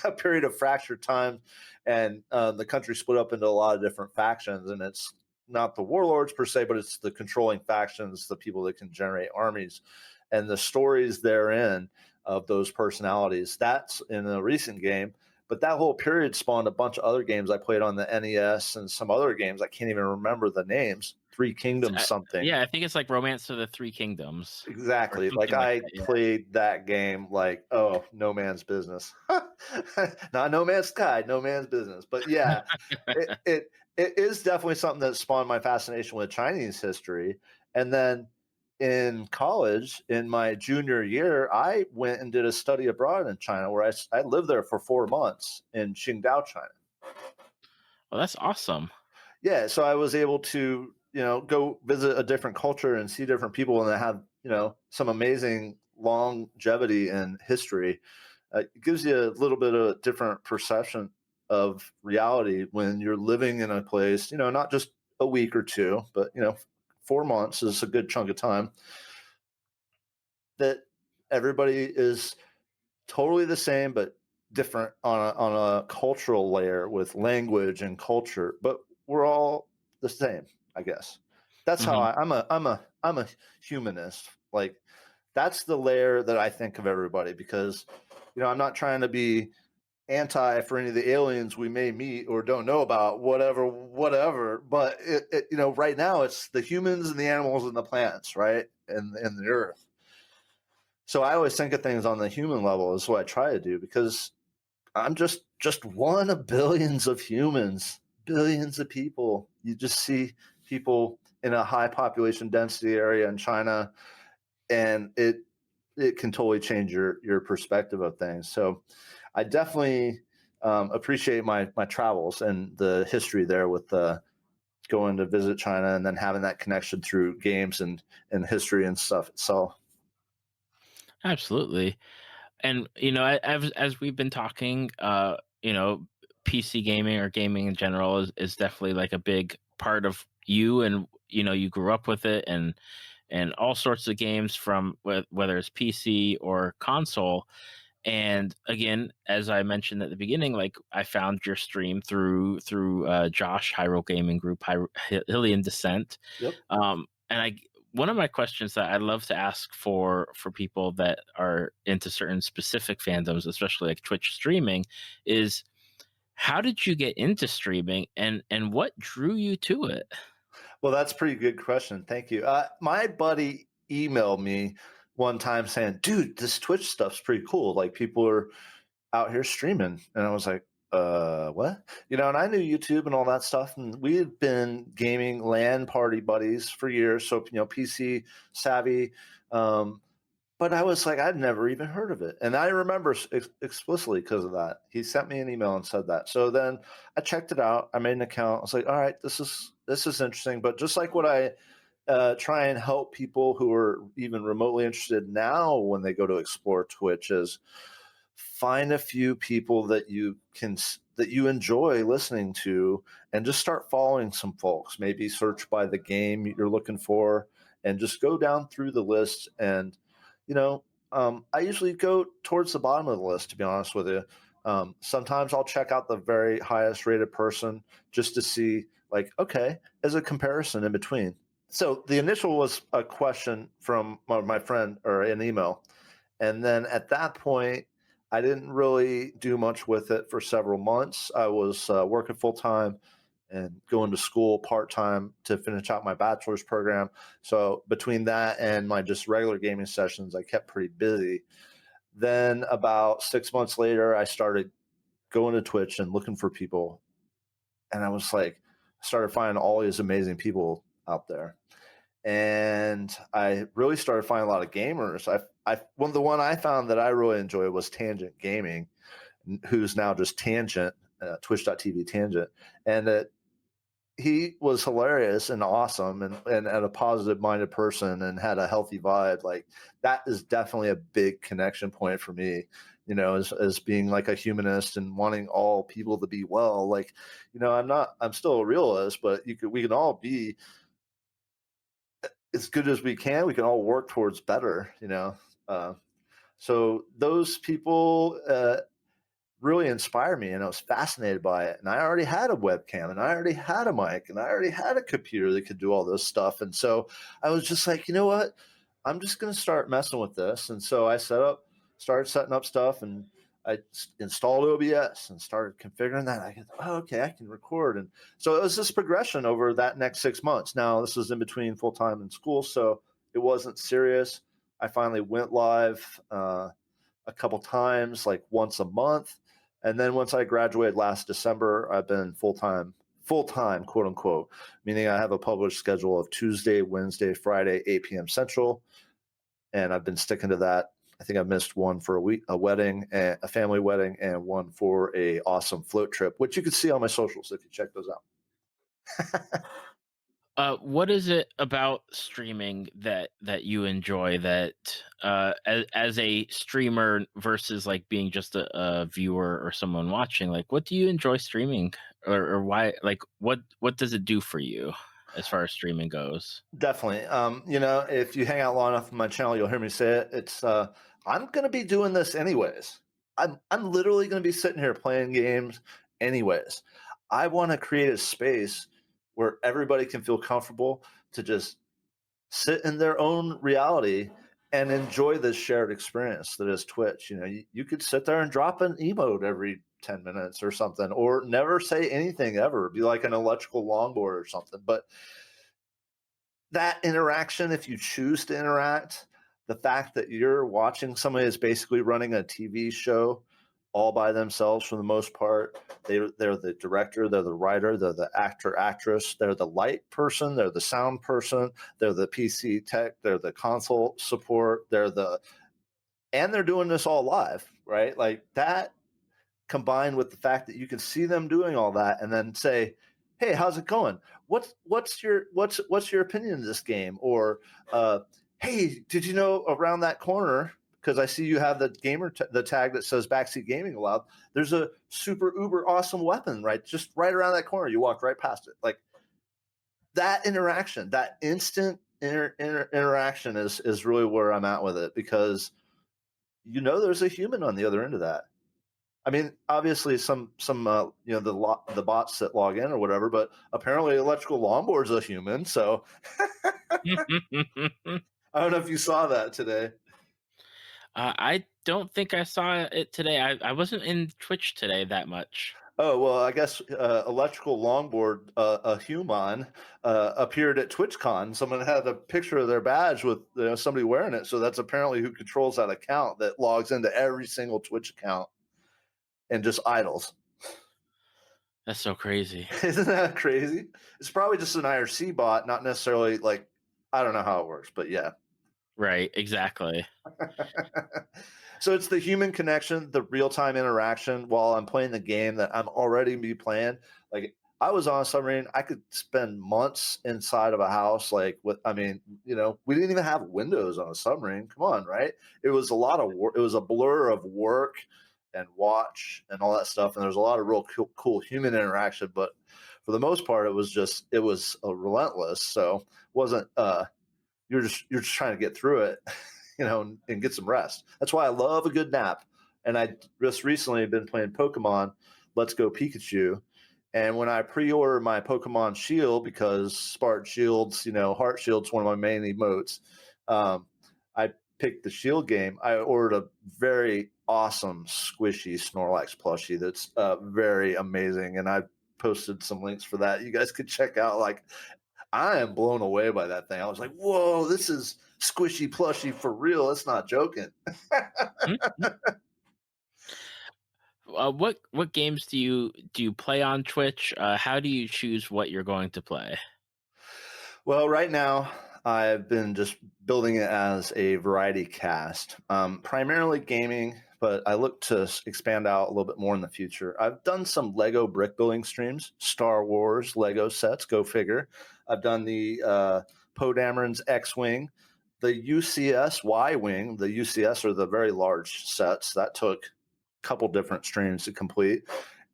a period of fractured time, and the country split up into a lot of different factions, and it's not the warlords per se, but it's the controlling factions, the people that can generate armies, and the stories therein of those personalities. That's in a recent game, but that whole period spawned a bunch of other games I played on the NES and some other games I can't even remember the names. Three Kingdoms something. Yeah, I think it's like Romance of the Three Kingdoms or Exactly. Like, something like I that. Yeah. played that game like, oh, no man's business. Not No Man's Sky, no man's business. But yeah, it is definitely something that spawned my fascination with Chinese history. And then in college, in my junior year, I went and did a study abroad in China where I lived there for 4 months in Qingdao, China. Well, that's awesome. Yeah, so I was able to go visit a different culture and see different people, and they have some amazing longevity in history. It gives you a little bit of different perception of reality when you're living in a place, not just a week or two, but 4 months is a good chunk of time, that everybody is totally the same but different on a cultural layer with language and culture, but we're all the same, I guess. That's how Hmm. I'm a humanist. Like, that's the layer that I think of everybody, because I'm not trying to be anti for any of the aliens we may meet or don't know about, whatever, but right now it's the humans and the animals and the plants, right, and the earth. So I always think of things on the human level is what I try to do, because I'm just one of billions of humans, billions of people. You just see people in a high population density area in China, and it can totally change your perspective of things. So I definitely appreciate my travels and the history there with going to visit China and then having that connection through games and history and stuff itself. Absolutely. And as we've been talking, PC gaming or gaming in general is definitely like a big part of you, and you grew up with it, and all sorts of games from whether it's PC or console. And again, as I mentioned at the beginning, like I found your stream through Josh Hyrule Gaming Group, Hylian Descent. Yep. And one of my questions that I love to ask for people that are into certain specific fandoms, especially like Twitch streaming, is how did you get into streaming, and what drew you to it? Well, that's a pretty good question. Thank you. My buddy emailed me one time saying, dude, this Twitch stuff's pretty cool. Like people are out here streaming. And I was like, what? And I knew YouTube and all that stuff. And we had been gaming LAN party buddies for years. So, PC savvy. But I was like, I'd never even heard of it. And I remember explicitly because of that. He sent me an email and said that. So then I checked it out. I made an account. I was like, all right, this is interesting. But just like what I try and help people who are even remotely interested now when they go to explore Twitch is find a few people that you enjoy listening to and just start following some folks. Maybe search by the game you're looking for and just go down through the list. And I usually go towards the bottom of the list, to be honest with you. Sometimes I'll check out the very highest rated person just to see, like, okay, as a comparison in between. So the initial was a question from my friend or an email. And then at that point, I didn't really do much with it for several months. I was working full time and going to school part-time to finish out my bachelor's program. So between that and my just regular gaming sessions, I kept pretty busy. Then about 6 months later, I started going to Twitch and looking for people. And I was like, started finding all these amazing people out there. And I really started finding a lot of gamers. The one I found that I really enjoyed was Tangent Gaming, who's now just Tangent, twitch.tv Tangent. And he was hilarious and awesome and a positive minded person and had a healthy vibe. Like that is definitely a big connection point for me, as being like a humanist and wanting all people to be well. Like, I'm still a realist, but we can all be as good as we can. We can all work towards better, so those people, really inspired me, and I was fascinated by it. And I already had a webcam, and I already had a mic, and I already had a computer that could do all this stuff. And so I was just like, you know what? I'm just going to start messing with this. And so I started setting up stuff, and I installed OBS and started configuring that. I thought, oh, okay, I can record. And so it was this progression over that next 6 months. Now, this was in between full time and school, so it wasn't serious. I finally went live a couple times, like once a month. And then once I graduated last December, I've been full time, quote unquote, meaning I have a published schedule of Tuesday, Wednesday, Friday, 8 p.m. Central. And I've been sticking to that. I think I missed one for a wedding, a family wedding, and one for a awesome float trip, which you can see on my socials if you check those out. What is it about streaming that you enjoy that as a streamer versus like being just a viewer or someone watching? Like, what do you enjoy streaming, or why? Like, what does it do for you as far as streaming goes? Definitely. If you hang out long enough on my channel, you'll hear me say it. It's I'm going to be doing this anyways. I'm literally going to be sitting here playing games anyways. I want to create a space where everybody can feel comfortable to just sit in their own reality and enjoy this shared experience that is Twitch. You could sit there and drop an emote every 10 minutes or something, or never say anything ever, be like an electrical longboard or something. But that interaction, if you choose to interact, the fact that you're watching somebody that's basically running a TV show all by themselves for the most part. They're the director, they're the writer, they're the actor, actress, they're the light person, they're the sound person, they're the PC tech, they're the console support, and they're doing this all live, right? Like that combined with the fact that you can see them doing all that and then say, hey, how's it going? What's your opinion of this game? Or hey, did you know around that corner because I see you have the the tag that says backseat gaming allowed. There's a super uber awesome weapon just right around that corner. You walked right past it. Like that interaction, that instant interaction is really where I'm at with it, because there's a human on the other end of that. I mean, obviously some the bots that log in or whatever, but apparently electrical longboard's a human. So I don't know if you saw that today. I don't think I saw it today. I wasn't in Twitch today that much. Oh, well, I guess electrical longboard, a human, appeared at TwitchCon. Someone had a picture of their badge with somebody wearing it. So that's apparently who controls that account that logs into every single Twitch account and just idles. That's so crazy. Isn't that crazy? It's probably just an IRC bot, not necessarily like, I don't know how it works, but yeah. Right, exactly. So it's the human connection, the real-time interaction while I'm playing the game that I'm already be playing. Like I was on a submarine, I could spend months inside of a house. We didn't even have windows on a submarine. Come on, right? It was a lot of work. It was a blur of work and watch and all that stuff. And there's a lot of real cool human interaction, but for the most part, it was relentless. So it wasn't, you're just trying to get through it, and get some rest. That's why I love a good nap. And I just recently have been playing Pokemon Let's Go Pikachu. And when I pre-ordered my Pokemon Shield, because Spartan Shields, Heart Shield's one of my main emotes, I picked the Shield game. I ordered a very awesome squishy Snorlax plushie that's very amazing. And I posted some links for that. You guys could check out. Like, I am blown away by that thing. I was like, whoa, this is squishy plushie for real. It's not joking. What games do you play on Twitch? How do you choose what you're going to play? Well, right now I've been just building it as a variety cast, primarily gaming, but I look to expand out a little bit more in the future. I've done some Lego brick building streams, Star Wars Lego sets, go figure. I've done the Poe Dameron's X-Wing, the UCS Y-Wing. The UCS are the very large sets. That took a couple different streams to complete.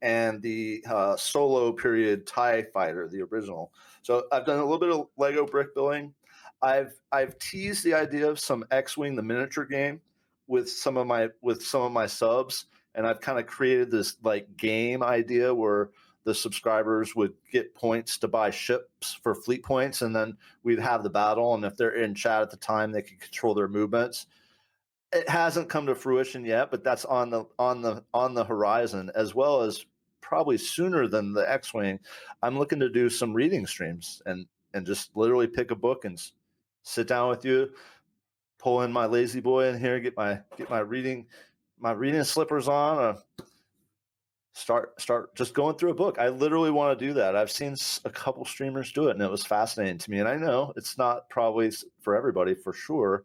And the Solo period TIE Fighter, the original. So I've done a little bit of Lego brick building. I've teased the idea of some X-Wing, the miniature game, with some of my subs, and I've kind of created this like game idea where the subscribers would get points to buy ships for fleet points, and then we'd have the battle. And if they're in chat at the time, they could control their movements. It hasn't come to fruition yet, but that's on the horizon, as well as probably sooner than the X-Wing. I'm looking to do some reading streams and just literally pick a book and sit down with you, pull in my lazy boy in here, get my reading slippers on, start just going through a book. I literally want to do that. I've seen a couple streamers do it, and it was fascinating to me. And I know it's not probably for everybody, for sure,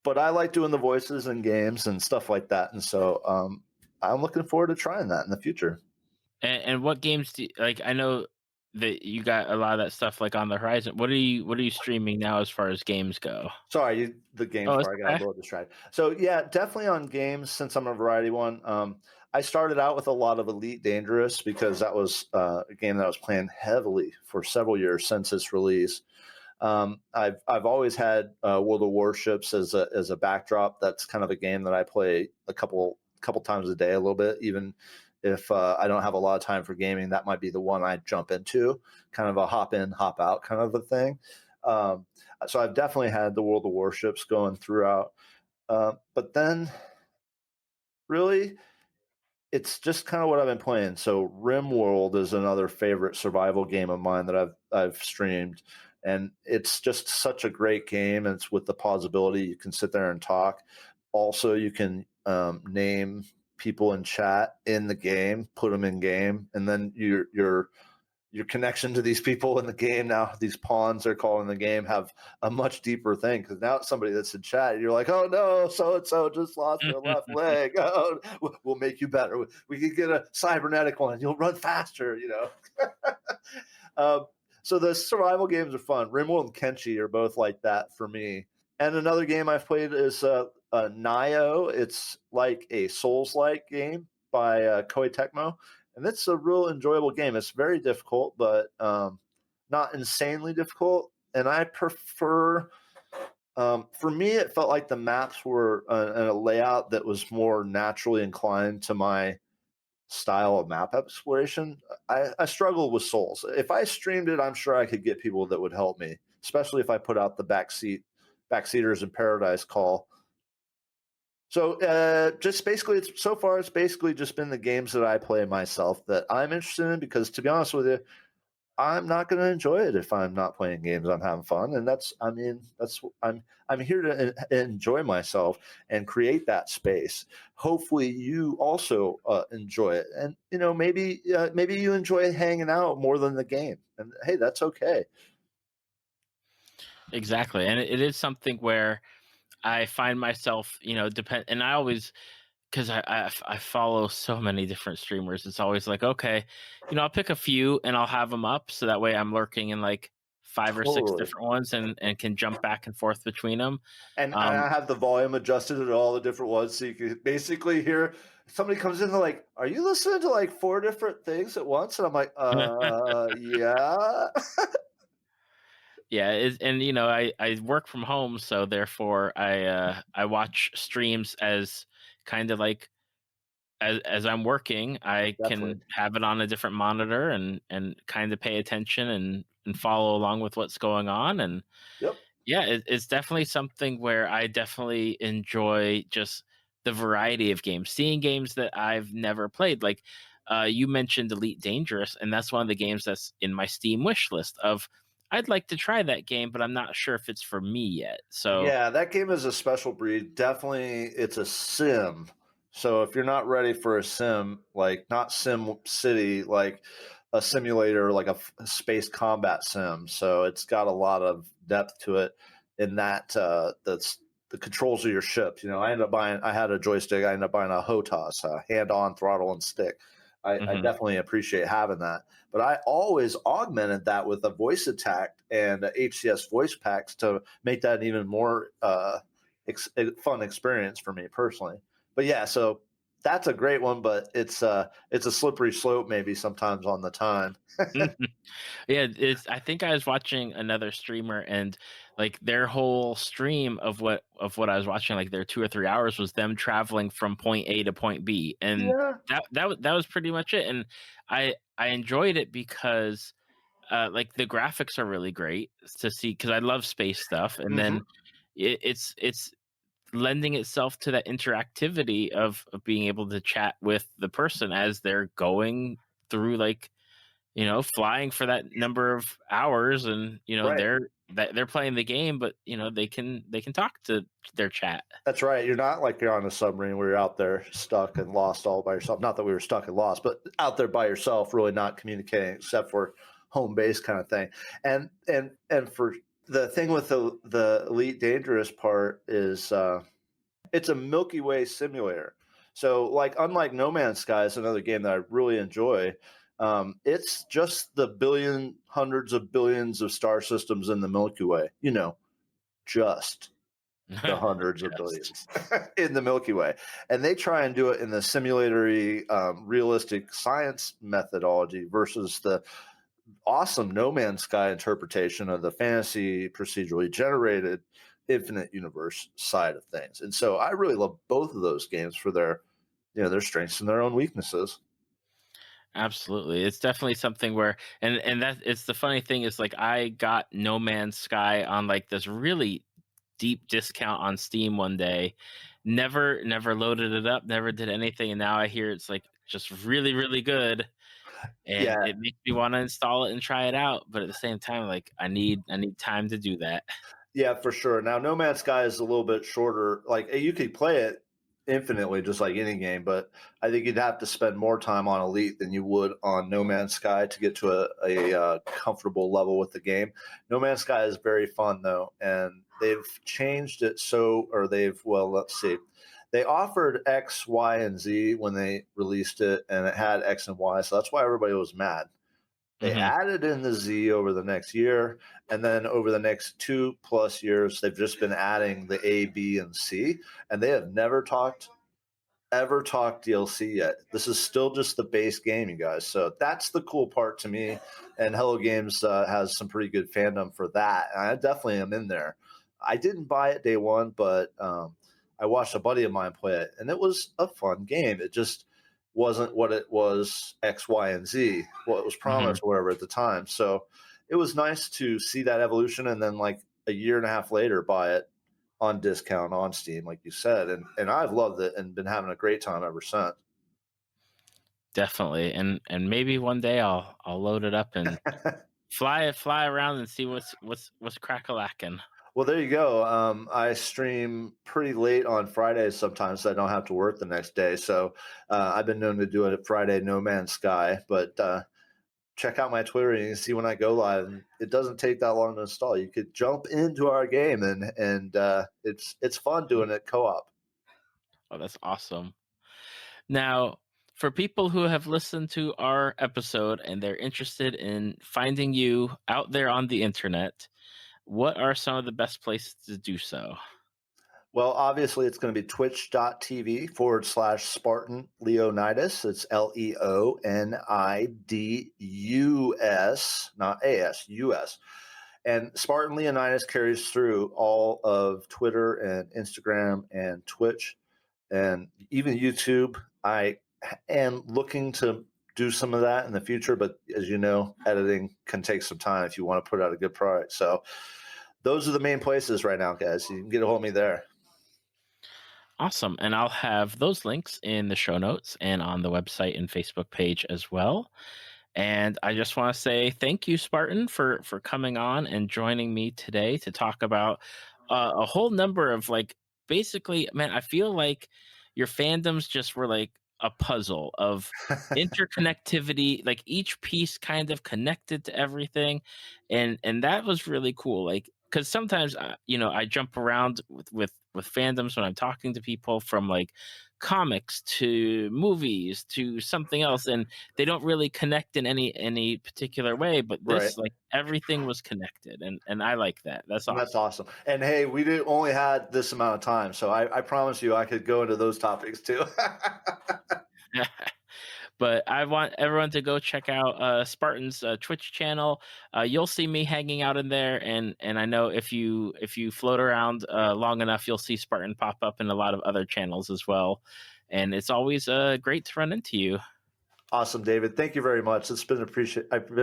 but I like doing the voices in games and stuff like that. And so I'm looking forward to trying that in the future. And what games do you, like? I know that you got a lot of that stuff like on the horizon. What are you streaming now as far as games go? Sorry, the games Oh, part, it's I got a okay. little distracted. So yeah, definitely on games, since I'm a variety one. I started out with a lot of Elite Dangerous because that was a game that I was playing heavily for several years since its release. I've always had World of Warships as a backdrop. That's kind of a game that I play a couple times a day, a little bit. Even if I don't have a lot of time for gaming, that might be the one I jump into, kind of a hop in, hop out kind of a thing. So I've definitely had the World of Warships going throughout. But then really, it's just kind of what I've been playing. So RimWorld is another favorite survival game of mine that I've streamed, and it's just such a great game. And it's with the possibility you can sit there and talk. Also, you can name people in chat in the game, put them in game, and then your connection to these people in the game now, these pawns they're calling the game, have a much deeper thing, because now it's somebody that's in chat. You're like, oh no, so and so just lost their left leg. Oh, we'll make you better. We can get a cybernetic one. You'll run faster. So the survival games are fun. RimWorld and Kenshi are both like that for me. And another game I've played is Nio. It's like a Souls-like game by Koei Tecmo, and it's a real enjoyable game. It's very difficult, but not insanely difficult. And I prefer. For me, it felt like the maps were in a layout that was more naturally inclined to my style of map exploration. I struggle with Souls. If I streamed it, I'm sure I could get people that would help me, especially if I put out the backseaters in Paradise call. So just basically, it's basically just been the games that I play myself that I'm interested in, because to be honest with you, I'm not going to enjoy it if I'm not playing games. I'm having fun, and I'm here to enjoy myself and create that space. Hopefully, you also enjoy it, and maybe you enjoy hanging out more than the game, and hey, that's okay. Exactly, and it is something where I find myself, and I always, because I follow so many different streamers. It's always like, okay, I'll pick a few and I'll have them up so that way I'm lurking in like 5 or 6 Totally. different ones and can jump back and forth between them. And I have the volume adjusted at all the different ones, so you can basically hear somebody comes in. They're like, "Are you listening to like 4 different things at once?" And I'm like, yeah." Yeah, and I work from home, so therefore I watch streams as kind of like as I'm working. I Definitely. can have it on a different monitor and kind of pay attention and follow along with what's going on. And Yep. yeah, it's definitely something where I definitely enjoy just the variety of games, seeing games that I've never played. Like you mentioned Elite Dangerous, and that's one of the games that's in my Steam wish list of I'd like to try that game, but I'm not sure if it's for me yet. So Yeah, that game is a special breed. Definitely, it's a sim. So if you're not ready for a sim, like not Sim City, like a simulator, like a space combat sim. So it's got a lot of depth to it in that that's the controls of your ship. I had a joystick. I ended up buying a HOTAS, hand-on throttle and stick. I mhm. definitely appreciate having that. But I always augmented that with a voice attack and HCS voice packs to make that an even more fun experience for me personally. But yeah, so that's a great one, but it's a slippery slope maybe sometimes on the time. Yeah, it's. I think I was watching another streamer, and like their whole stream of what I was watching, like their 2 or 3 hours was them traveling from point A to point B, and Yeah. that was pretty much it. And I enjoyed it because like the graphics are really great to see because I love space stuff, and then Hmm. it's lending itself to that interactivity of being able to chat with the person as they're going through like flying for that number of hours, and Right. they're playing the game, but they can talk to their chat. That's right. You're not like you're on a submarine where you're out there stuck and lost all by yourself. Not that we were stuck and lost, but out there by yourself, really not communicating except for home base kind of thing. And for the thing with the Elite Dangerous part is it's a Milky Way simulator. So like unlike No Man's Sky is another game that I really enjoy. It's just the hundreds of billions of star systems in the Milky Way. Just the hundreds of Just. billions in the Milky Way. And they try and do it in the simulatory, realistic science methodology versus the awesome No Man's Sky interpretation of the fantasy procedurally generated infinite universe side of things. And so I really love both of those games for their strengths and their own weaknesses. Absolutely, it's definitely something where and that it's the funny thing is like I got No Man's Sky on like this really deep discount on Steam one day. Never loaded it up, never did anything, and now I hear it's like just really really good, and Yeah, it makes me want to install it and try it out. But at the same time, like I need time to do that. yeah, for sure. Now, No Man's Sky is a little bit shorter. Like you could play it infinitely, just like any game, but I think you'd have to spend more time on Elite than you would on No Man's Sky to get to a comfortable level with the game. No Man's Sky is very fun though, and they've changed it well, let's see. They offered X, Y, and Z when they released it, and it had X and Y, so that's why everybody was mad. They added in the Z over the next year, and then over the next 2+ years, they've just been adding the A, B, and C, and they have never ever talked DLC yet. This is still just the base game, you guys. So that's the cool part to me. And Hello Games has some pretty good fandom for that. And I definitely am in there. I didn't buy it day one, but I watched a buddy of mine play it, and it was a fun game. It just wasn't what it was X, Y, and Z, what it was promised or whatever at the time. So it was nice to see that evolution, and then like a year and a half later buy it on discount on Steam, like you said. And I've loved it and been having a great time ever since. Definitely. And maybe one day I'll load it up and fly around and see what's crack-a-lackin'. Well, there you go. I stream pretty late on Fridays sometimes, so I don't have to work the next day. So I've been known to do it at Friday, No Man's Sky. But check out my Twitter and you can see when I go live. And it doesn't take that long to install. You could jump into our game, and it's fun doing it co-op. Oh, that's awesome. Now, for people who have listened to our episode and they're interested in finding you out there on the internet, what are some of the best places to do so? Well, obviously, it's going to be twitch.tv/Spartan Leonidus. It's Leonidus, not AS, US. And Spartan Leonidus carries through all of Twitter and Instagram and Twitch and even YouTube. I am looking to do some of that in the future, but as you know, editing can take some time if you want to put out a good product. So those are the main places right now, guys. You can get a hold of me there. Awesome. And I'll have those links in the show notes and on the website and Facebook page as well. And I just want to say thank you, Spartan, for coming on and joining me today to talk about a whole number of, like, basically, man, I feel like your fandoms just were like a puzzle of interconnectivity, like each piece kind of connected to everything. And that was really cool. Like, because sometimes, I jump around with fandoms when I'm talking to people, from like comics to movies to something else, and they don't really connect in any particular way. But this, like, everything was connected, and I like that. That's awesome. That's awesome. And hey, we didn't only had this amount of time, so I promise you I could go into those topics too. But I want everyone to go check out Spartan's Twitch channel. You'll see me hanging out in there, and I know if you float around long enough, you'll see Spartan pop up in a lot of other channels as well. And it's always great to run into you. Awesome, David. Thank you very much. I've been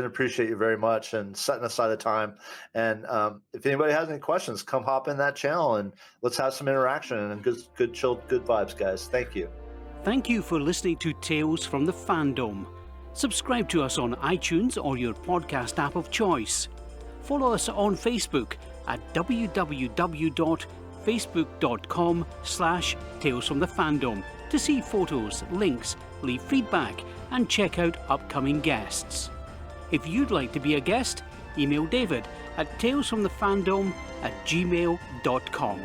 appreciate you very much and setting aside the time. And if anybody has any questions, come hop in that channel and let's have some interaction and good chilled, good vibes, guys. Thank you. Thank you for listening to Tales from the Fandom. Subscribe to us on iTunes or your podcast app of choice. Follow us on Facebook at www.facebook.com/Tales from the Fandom to see photos, links, leave feedback, and check out upcoming guests. If you'd like to be a guest, email David at talesfromthefandom@gmail.com.